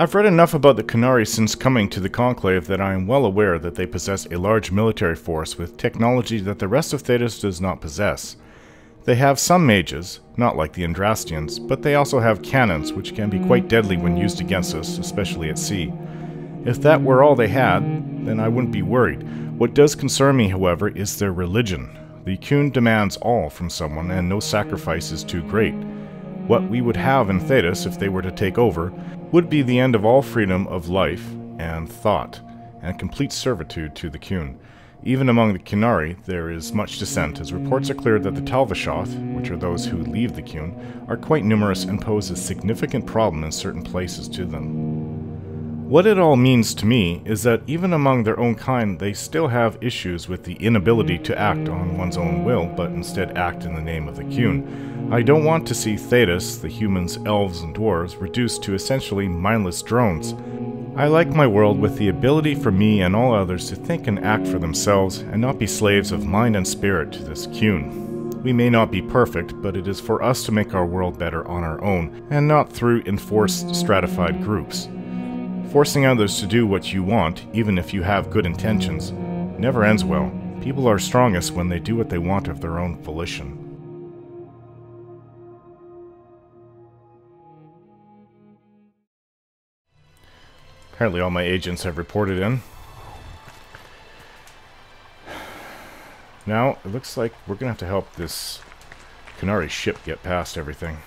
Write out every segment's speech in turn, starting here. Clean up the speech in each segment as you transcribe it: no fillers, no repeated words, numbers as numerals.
I've read enough about the Qunari since coming to the Conclave that I am well aware that they possess a large military force with technology that the rest of Thedas does not possess. They have some mages, not like the Andrastians, but they also have cannons, which can be quite deadly when used against us, especially at sea. If that were all they had, then I wouldn't be worried. What does concern me, however, is their religion. The Qun demands all from someone, and no sacrifice is too great. What we would have in Thedas, if they were to take over, would be the end of all freedom of life and thought, and complete servitude to the Qun. Even among the Qunari, there is much dissent, as reports are clear that the Talvashoth, which are those who leave the Qun, are quite numerous and pose a significant problem in certain places to them. What it all means to me is that even among their own kind, they still have issues with the inability to act on one's own will, but instead act in the name of the Qun. I don't want to see Thedas, the humans, elves, and dwarves, reduced to essentially mindless drones. I like my world with the ability for me and all others to think and act for themselves and not be slaves of mind and spirit to this Qun. We may not be perfect, but it is for us to make our world better on our own, and not through enforced stratified groups. Forcing others to do what you want, even if you have good intentions, never ends well. People are strongest when they do what they want of their own volition. Apparently all my agents have reported in. Now, it looks like we're going to have to help this Qunari ship get past everything.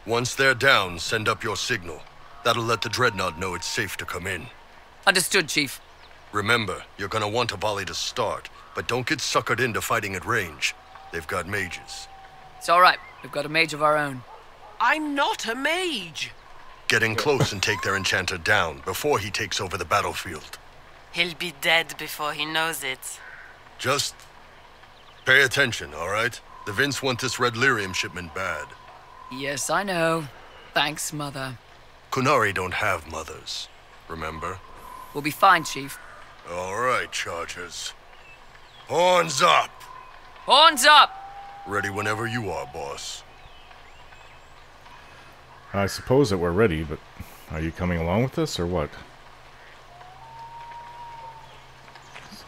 Once they're down, send up your signal. That'll let the Dreadnought know it's safe to come in. Understood, Chief. Remember, you're gonna want a volley to start, but don't get suckered into fighting at range. They've got mages. It's alright. We've got a mage of our own. I'm not a mage. Get in close and take their enchanter down before he takes over the battlefield. He'll be dead before he knows it. Just pay attention, alright? The Vince want this red lyrium shipment bad. Yes, I know. Thanks, Mother. Qunari don't have mothers, remember? We'll be fine, Chief. Alright, Chargers. Horns up! Horns up! Ready whenever you are, boss. I suppose that we're ready, but are you coming along with us, or what?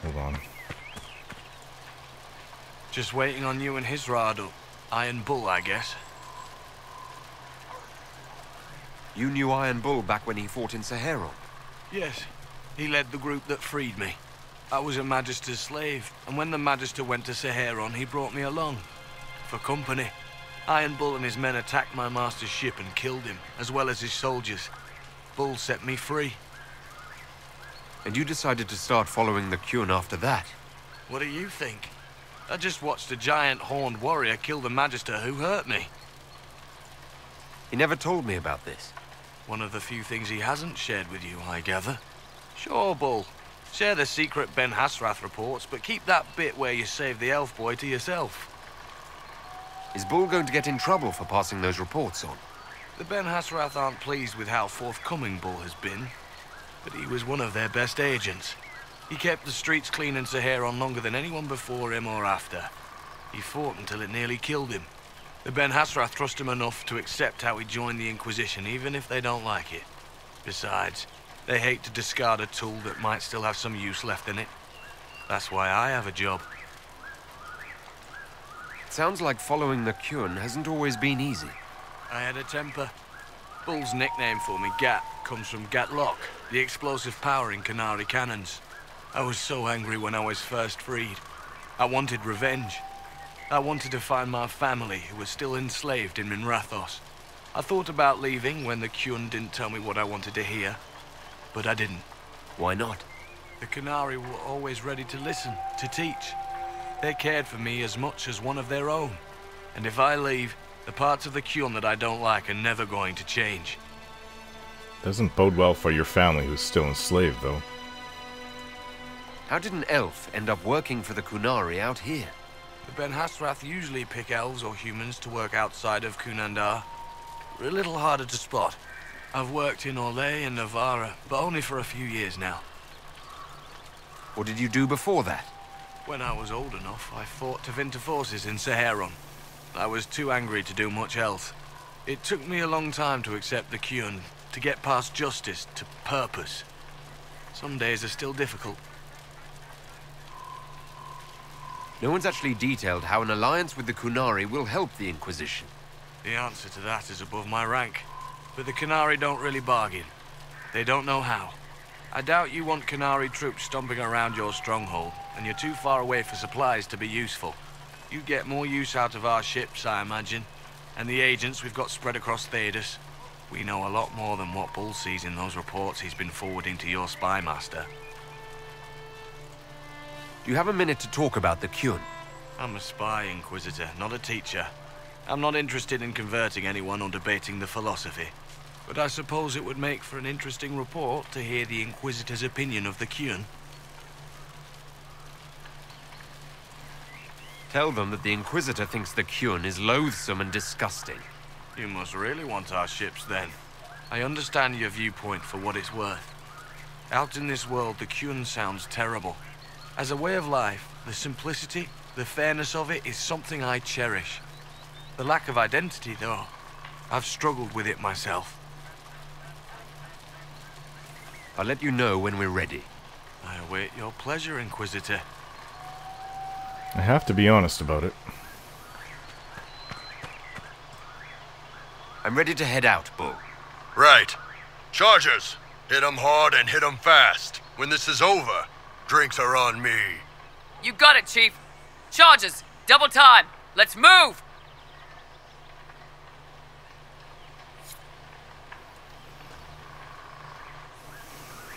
Hold on. Just waiting on you and his Rado. Iron Bull, I guess. You knew Iron Bull back when he fought in Saharon? Yes. He led the group that freed me. I was a Magister's slave, and when the Magister went to Saharon, he brought me along. For company. Iron Bull and his men attacked my master's ship and killed him, as well as his soldiers. Bull set me free. And you decided to start following the Qun after that? What do you think? I just watched a giant horned warrior kill the Magister who hurt me. He never told me about this. One of the few things he hasn't shared with you, I gather. Sure, Bull. Share the secret Ben Hassarath reports, but keep that bit where you saved the elf boy to yourself. Is Bull going to get in trouble for passing those reports on? The Ben Hassarath aren't pleased with how forthcoming Bull has been, but he was one of their best agents. He kept the streets clean in Saharon longer than anyone before him or after. He fought until it nearly killed him. The Ben Hassarath trust him enough to accept how he joined the Inquisition, even if they don't like it. Besides, they hate to discard a tool that might still have some use left in it. That's why I have a job. It sounds like following the Qun hasn't always been easy. I had a temper. Bull's nickname for me, Gat, comes from Gatlock, the explosive power in Qunari cannons. I was so angry when I was first freed. I wanted revenge. I wanted to find my family, who was still enslaved in Minrathos. I thought about leaving when the Qun didn't tell me what I wanted to hear, but I didn't. Why not? The Qunari were always ready to listen, to teach. They cared for me as much as one of their own. And if I leave, the parts of the Qun that I don't like are never going to change. Doesn't bode well for your family who's still enslaved, though. How did an elf end up working for the Qunari out here? The Ben Hassarath usually pick elves or humans to work outside of Qunandar. We're a little harder to spot. I've worked in Orlais and Navarra, but only for a few years now. What did you do before that? When I was old enough, I fought Tevinter forces in Saharon. I was too angry to do much else. It took me a long time to accept the Qun, to get past justice to purpose. Some days are still difficult. No one's actually detailed how an alliance with the Qunari will help the Inquisition. The answer to that is above my rank. But the Qunari don't really bargain. They don't know how. I doubt you want Qunari troops stomping around your stronghold, and you're too far away for supplies to be useful. You get more use out of our ships, I imagine, and the agents we've got spread across Thedas. We know a lot more than what Bull sees in those reports he's been forwarding to your spy master. Do you have a minute to talk about the Qun? I'm a spy, Inquisitor, not a teacher. I'm not interested in converting anyone or debating the philosophy. But I suppose it would make for an interesting report to hear the Inquisitor's opinion of the Qun. Tell them that the Inquisitor thinks the Qun is loathsome and disgusting. You must really want our ships, then. I understand your viewpoint for what it's worth. Out in this world, the Qun sounds terrible. As a way of life, the simplicity, the fairness of it is something I cherish. The lack of identity, though, I've struggled with it myself. I'll let you know when we're ready. I await your pleasure, Inquisitor. I have to be honest about it. I'm ready to head out, Bull. Right. Chargers, hit 'em hard and hit 'em fast. When this is over, drinks are on me. You got it, Chief. Charges, double time. Let's move.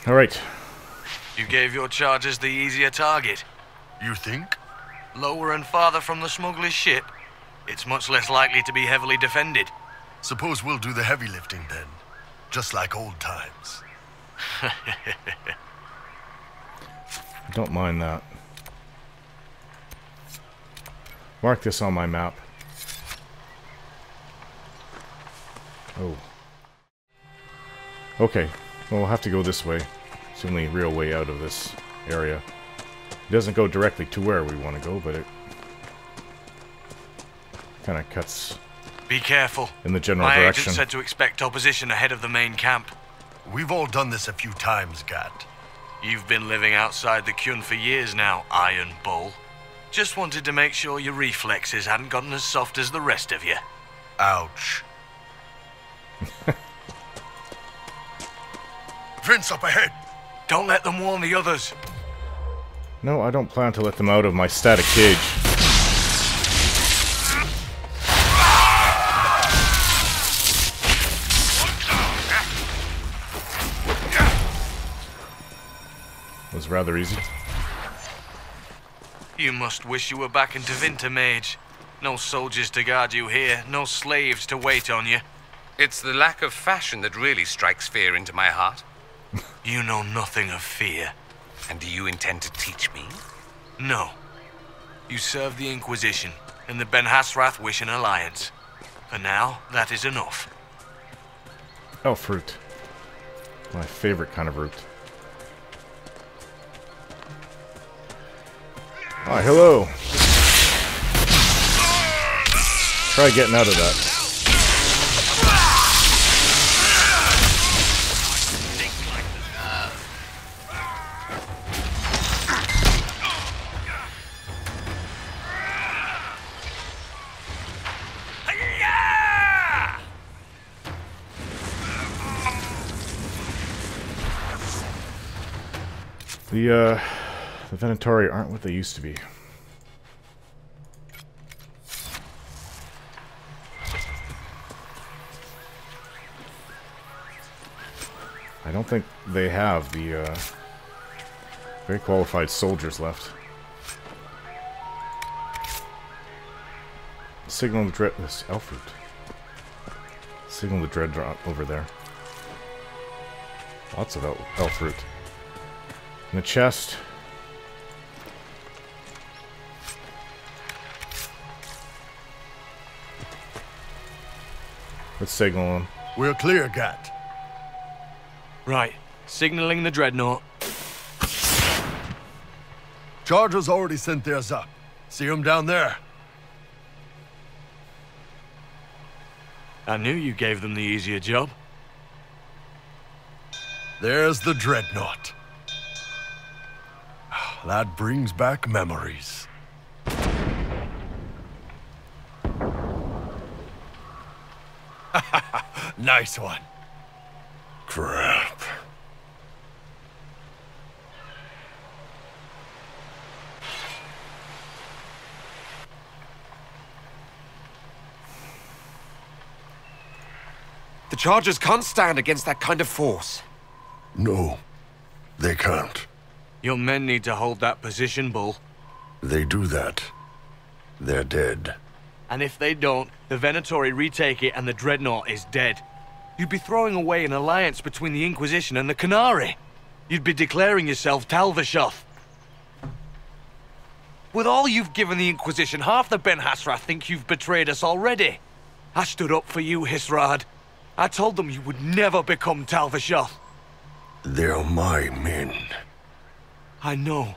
All right. You gave your chargers the easier target. You think? Lower and farther from the smuggler's ship, it's much less likely to be heavily defended. Suppose we'll do the heavy lifting then. Just like old times. I don't mind that. Mark this on my map. Oh. Okay. Well, we'll have to go this way. It's the only real way out of this area. It doesn't go directly to where we want to go, but it kind of cuts Be careful. in the general My direction. agent said to expect opposition ahead of the main camp. We've all done this a few times, Gat. You've been living outside the Qun for years now, Iron Bull. Just wanted to make sure your reflexes hadn't gotten as soft as the rest of you. Ouch. Vince up ahead. Don't let them warn the others. No, I don't plan to let them out of my static cage. Was rather easy. You must wish you were back in Tevinter, Mage. No soldiers to guard you here, no slaves to wait on you. It's the lack of fashion that really strikes fear into my heart. You know nothing of fear. And do you intend to teach me? No. You serve the Inquisition, and the Ben Hassarath wish an alliance. For now, that is enough. Oh, fruit. My favorite kind of root. Hi, hello. Try getting out of that. The Venatori aren't what they used to be. I don't think they have the very qualified soldiers left. Signal the dread. This elf root. Signal the dread drop over there. Lots of elf root. In the chest. Let's signal them. We're clear, Gat. Right. Signaling the Dreadnought. Chargers already sent theirs up. See them down there? I knew you gave them the easier job. There's the dreadnought. That brings back memories. Nice one. Crap. The Chargers can't stand against that kind of force. No, they can't. Your men need to hold that position, Bull. They do that. They're dead. And if they don't, the Venatori retake it and the Dreadnought is dead. You'd be throwing away an alliance between the Inquisition and the Qunari. You'd be declaring yourself Tal-Vashoth. With all you've given the Inquisition, half the Ben Hassarath think you've betrayed us already. I stood up for you, Hisrad. I told them you would never become Tal-Vashoth. They're my men. I know,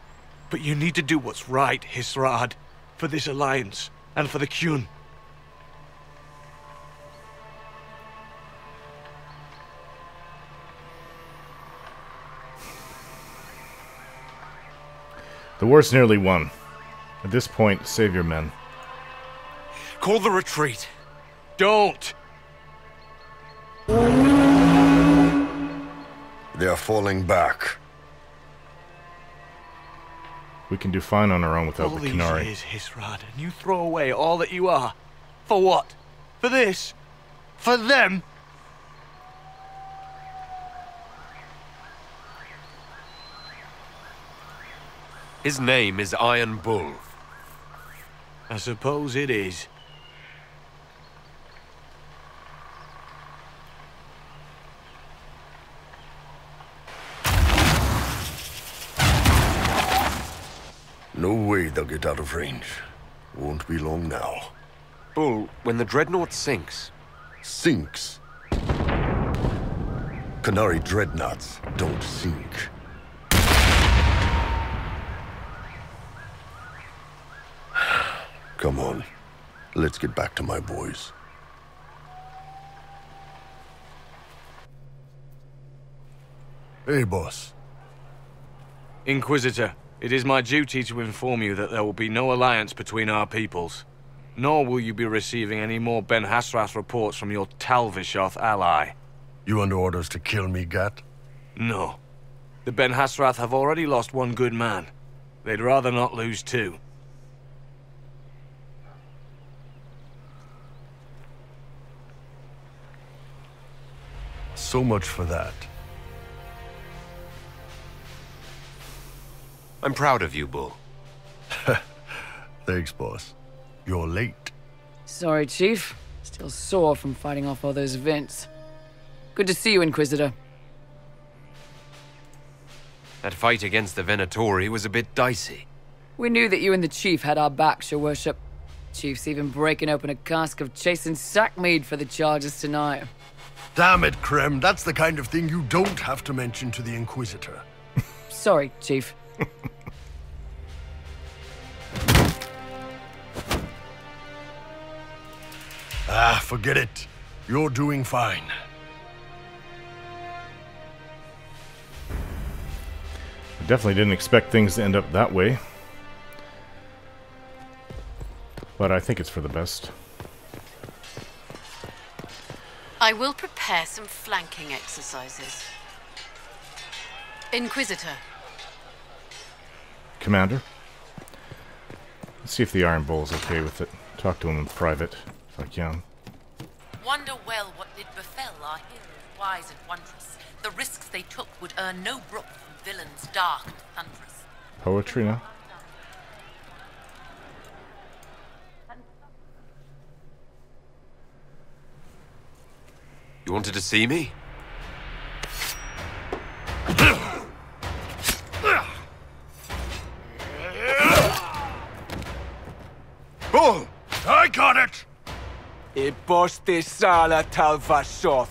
but you need to do what's right, Hisrad, for this alliance and for the Qun. The war's nearly won. At this point, save your men. Call the retreat. Don't! They're falling back. We can do fine on our own without All the these Qunari. years, Hisrad, and you throw away all that you are. For what? For this? For them? His name is Iron Bull. I suppose it is. No way they'll get out of range. Won't be long now. Bull, when the Dreadnought sinks, Sinks. Qunari dreadnoughts don't sink. Come on. Let's get back to my boys. Hey, boss. Inquisitor, it is my duty to inform you that there will be no alliance between our peoples. Nor will you be receiving any more Ben Hassarath reports from your Tal-Vashoth ally. You under orders to kill me, Gat? No. The Ben Hassarath have already lost one good man. They'd rather not lose two. So much for that. I'm proud of you, Bull. Thanks, boss. You're late. Sorry, Chief. Still sore from fighting off all those vents. Good to see you, Inquisitor. That fight against the Venatori was a bit dicey. We knew that you and the Chief had our backs, your worship. Chief's even breaking open a cask of chasing sackmead for the Chargers tonight. Damn it, Krem. That's the kind of thing you don't have to mention to the Inquisitor. Sorry, Chief. Forget it. You're doing fine. I definitely didn't expect things to end up that way. But I think it's for the best. I will prepare some flanking exercises. Inquisitor. Commander? Let's see if the Iron Bull's okay with it. Talk to him in private, if I can. Wonder well what did befell our heroes wise and wondrous. The risks they took would earn no brook from villains dark and thunderous. Poetry now? You wanted to see me? Bull! I got it! Ibostisala Tal-Vashoth.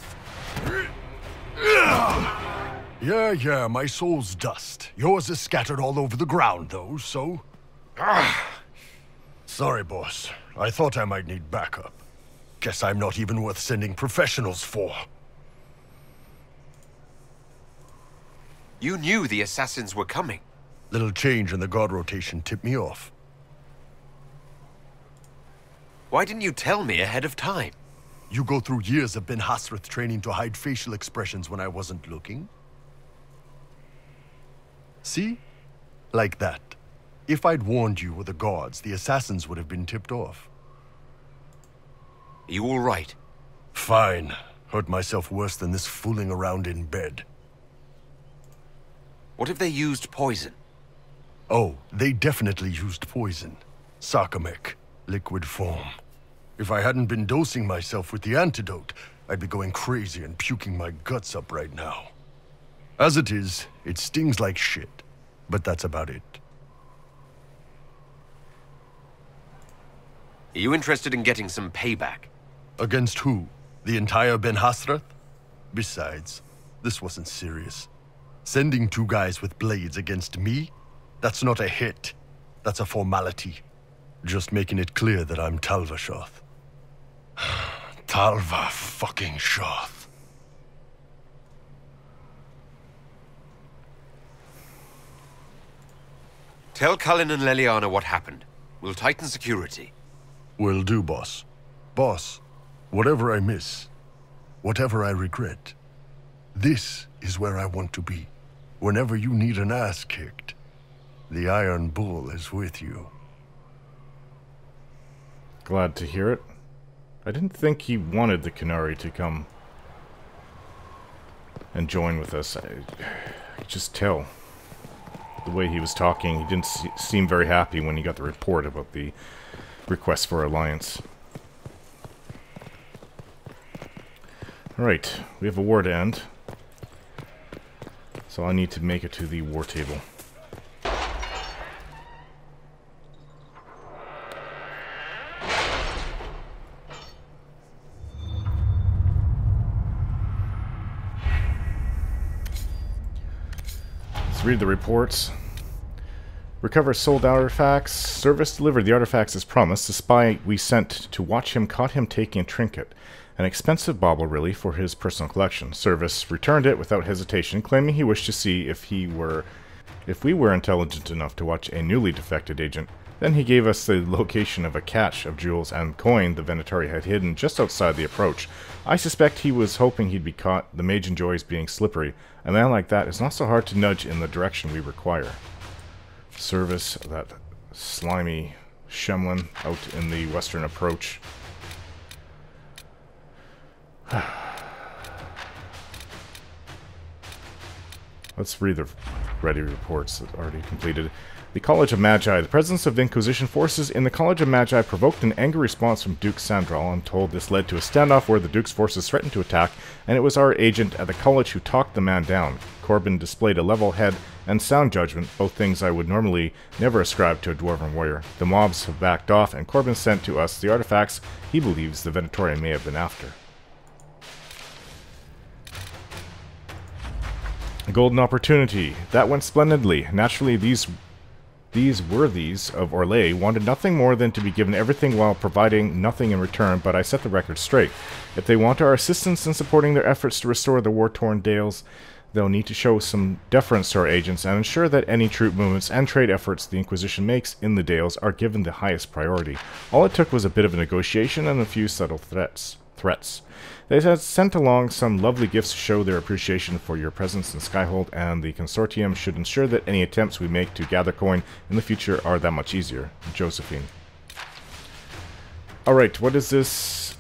Yeah, my soul's dust. Yours is scattered all over the ground, though, so... Sorry, boss. I thought I might need backup. Guess I'm not even worth sending professionals for. You knew the assassins were coming. Little change in the guard rotation tipped me off. Why didn't you tell me ahead of time? You go through years of Ben Hassarath training to hide facial expressions when I wasn't looking. See? Like that. If I'd warned you or the guards, the assassins would have been tipped off. Are you all right? Fine. Hurt myself worse than this fooling around in bed. What if they used poison? Oh, they definitely used poison. Sarcomec. Liquid form. If I hadn't been dosing myself with the antidote, I'd be going crazy and puking my guts up right now. As it is, it stings like shit. But that's about it. Are you interested in getting some payback? Against who? The entire Ben Hassarath? Besides, this wasn't serious. Sending 2 guys with blades against me? That's not a hit. That's a formality. Just making it clear that I'm Talva Shoth. Talva fucking Shoth. Tell Cullen and Leliana what happened. We'll tighten security. Will do, boss. Boss, whatever I miss, whatever I regret, this is where I want to be. Whenever you need an ass kicked, the Iron Bull is with you. Glad to hear it. I didn't think he wanted the Qunari to come and join with us. I could just tell. The way he was talking, he didn't seem very happy when he got the report about the request for alliance. Alright, we have a war to end. So I need to make it to the war table. Let's read the reports. Recover sold artifacts. Service delivered the artifacts as promised. The spy we sent to watch him caught him taking a trinket. An expensive bauble, really, for his personal collection. Service returned it without hesitation, claiming he wished to see if we were intelligent enough to watch a newly defected agent. Then he gave us the location of a cache of jewels and coin the Venatori had hidden just outside the approach. I suspect he was hoping he'd be caught. The mage enjoys being slippery. A man like that is not so hard to nudge in the direction we require. Service, that slimy Shemlin out in the western approach. Let's read the ready reports that already completed. The College of Magi. The presence of Inquisition forces in the College of Magi provoked an angry response from Duke Sandral. I'm told this led to a standoff where the Duke's forces threatened to attack, and it was our agent at the college who talked the man down. Corbin displayed a level head and sound judgment, both things I would normally never ascribe to a dwarven warrior. The mobs have backed off, and Corbin sent to us the artifacts he believes the Venatorian may have been after. A golden opportunity. That went splendidly. Naturally, these worthies of Orlais wanted nothing more than to be given everything while providing nothing in return, but I set the record straight. If they want our assistance in supporting their efforts to restore the war-torn Dales, they'll need to show some deference to our agents and ensure that any troop movements and trade efforts the Inquisition makes in the Dales are given the highest priority. All it took was a bit of a negotiation and a few subtle threats. They had sent along some lovely gifts to show their appreciation for your presence in Skyhold, and the Consortium should ensure that any attempts we make to gather coin in the future are that much easier. Josephine. Alright, what is this?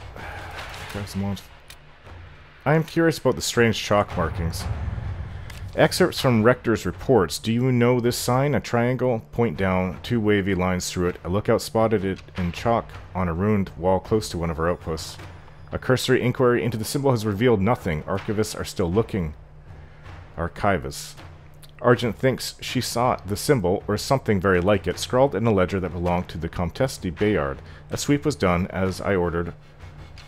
I am curious about the strange chalk markings. Excerpts from Rector's reports. Do you know this sign? A triangle, point down, 2 wavy lines through it. A lookout spotted it in chalk on a ruined wall close to one of our outposts. A cursory inquiry into the symbol has revealed nothing. Archivists are still looking. Archivists. Argent thinks she saw the symbol, or something very like it, scrawled in a ledger that belonged to the Comtesse de Bayard. A sweep was done, as I ordered.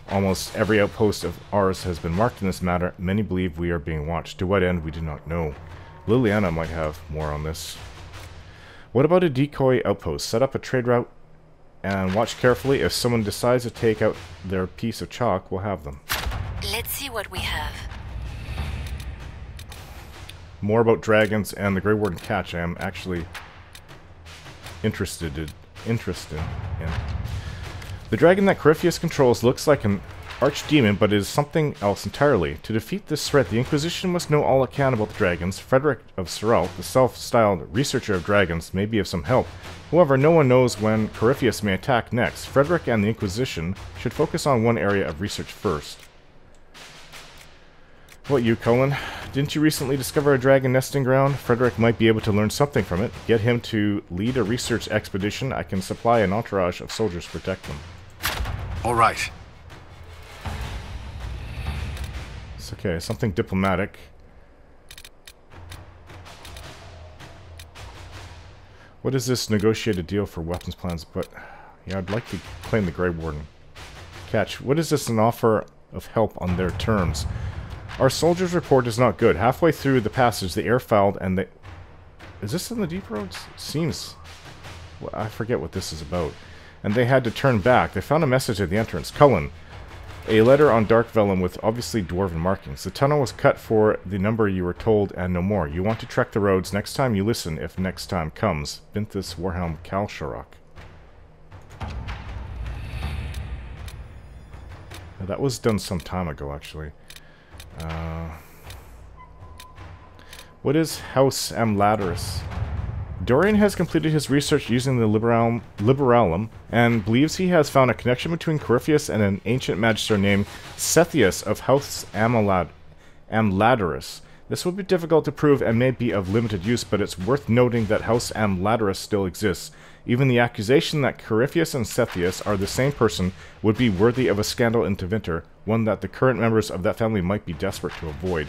Almost every outpost of ours has been marked in this matter. Many believe we are being watched. To what end, we do not know. Liliana might have more on this. What about a decoy outpost? Set up a trade route and watch carefully. If someone decides to take out their piece of chalk, we'll have them. Let's see what we have. more about dragons and the Grey Warden catch I am actually interested in. The dragon that Corypheus controls looks like an archdemon, but is something else entirely. To defeat this threat, the Inquisition must know all it can about the dragons. Frederick of Sorrel, the self-styled researcher of dragons, may be of some help. However, no one knows when Corypheus may attack next. Frederick and the Inquisition should focus on one area of research first. What you, Cullen? Didn't you recently discover a dragon nesting ground? Frederick might be able to learn something from it. Get him to lead a research expedition. I can supply an entourage of soldiers to protect them. All right. It's okay, something diplomatic. What is this negotiated deal for weapons plans? But yeah, I'd like to claim the Grey Warden. Catch. What is this, an offer of help on their terms? Our soldier's report is not good. Halfway through the passage, the air fouled and they... Is this in the deep roads? Seems... Well, I forget what this is about. And they had to turn back. They found a message at the entrance. Cullen. A letter on dark vellum with obviously dwarven markings. The tunnel was cut for the number you were told and no more. You want to trek the roads. Next time you listen, if next time comes. Binthus Warhelm Kalsharok. Now, that was done some time ago, actually. What is House Amladaris? Dorian has completed his research using the Liberalum and believes he has found a connection between Corypheus and an ancient magister named Sethius of House Amladaris. This would be difficult to prove and may be of limited use, but it's worth noting that House Amladaris still exists. Even the accusation that Corypheus and Sethius are the same person would be worthy of a scandal in Tevinter, one that the current members of that family might be desperate to avoid.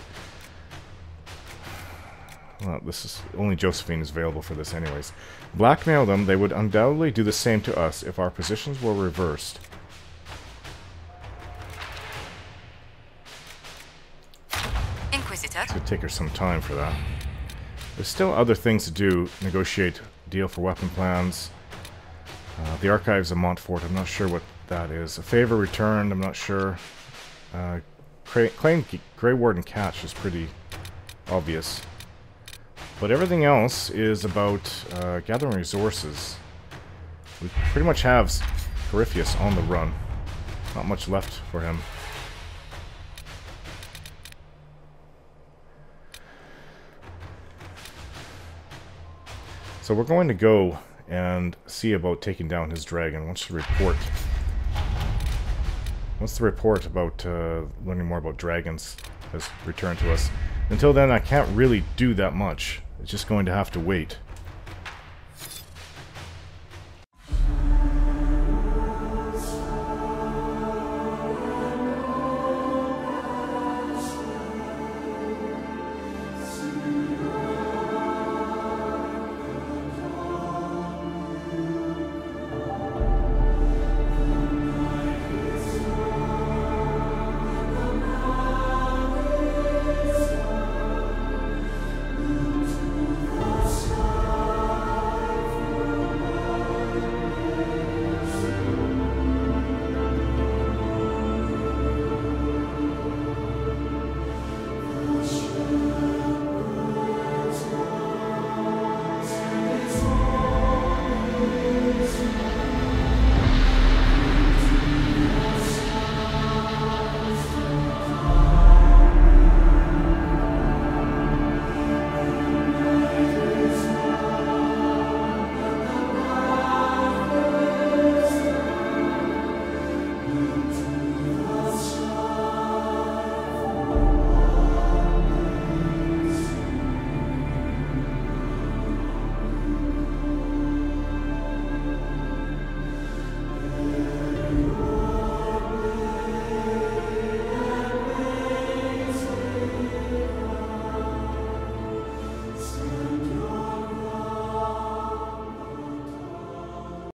Well, this is only Josephine is available for this anyways. Blackmail them, they would undoubtedly do the same to us if our positions were reversed. Inquisitor. It's gonna take her some time for that. There's still other things to do. Negotiate deal for weapon plans. The Archives of Montfort, I'm not sure what that is. A favor returned, I'm not sure. Claim Grey Warden catch is pretty obvious. But everything else is about gathering resources. We pretty much have Corypheus on the run. Not much left for him. So we're going to go and see about taking down his dragon once the report about learning more about dragons has returned to us. Until then, I can't really do that much. It's just going to have to wait.